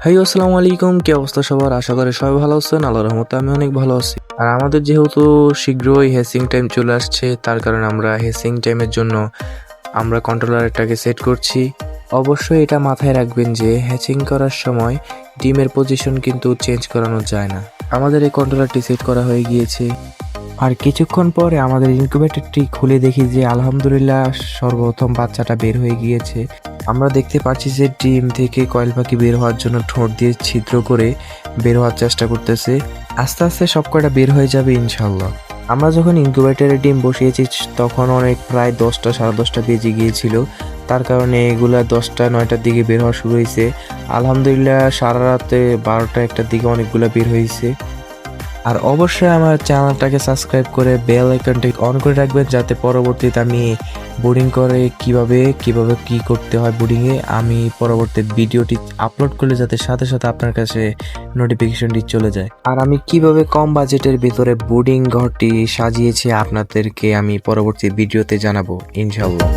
High আসসালামু আলাইকুম, কি অবস্থা সবার? আশা করি সবাই ভালো আছেন। আল্লাহর রহমতে আমি অনেক ভালো আছি। আর আমাদের যেহেতু শীঘ্রই হ্যাচিং টাইম চলে আসছে, তার কারণে আমরা হ্যাচিং টাইমের জন্য আমরা কন্ট্রোলারটাকে সেট করছি। অবশ্যই এটা মাথায় রাখবেন যে হ্যাচিং করার সময় ডিমের পজিশন কিন্তু চেঞ্জ করানো যায় না। আমাদের এই কন্ট্রোলারটি সেট করা হয়ে গিয়েছে। আর কিছুক্ষণ পরে আমাদের ইনকিউবেটরটি খুলে দেখি যে আলহামদুলিল্লাহ সর্বপ্রথম বাচ্চাটা বের হয়ে গিয়েছে। আমরা দেখতে পাচ্ছি যে ডিম থেকে কয়েল পাখি বের হওয়ার জন্য ঠোঁট দিয়ে ছিদ্র করে বের হওয়ার চেষ্টা করতেছে। আস্তে আস্তে সব কয়টা বের হয়ে যাবে ইনশাল্লাহ। আমরা যখন ইনকিউবেটরে ডিম বসিয়েছি তখন অনেক প্রায় 10টা 10:30 বেজে গিয়েছিল। তার কারণে এগুলা 10টা 9টার দিকে বের হওয়া শুরু হয়েছে। আলহামদুলিল্লাহ সারা রাতে 12টা 1টার দিকে অনেকগুলো বের হয়েছে। আর অবশ্যই আমার চ্যানেলটাকে সাবস্ক্রাইব করে বেল আইকনটি অন করে রাখবেন, যাতে পরবর্তীতে আমি বোর্ডিং করে কিভাবে কি করতে হয় বোর্ডিংয়ে আমি পরবর্তী ভিডিওটি আপলোড করলে যাতে সাথে সাথে আপনার কাছে নোটিফিকেশনটি চলে যায়। আর আমি কিভাবে কম বাজেটের ভিতরে বোর্ডিং ঘরটি সাজিয়েছি আপনাদেরকে আমি পরবর্তী ভিডিওতে জানাবো ইনশাল্লাহ।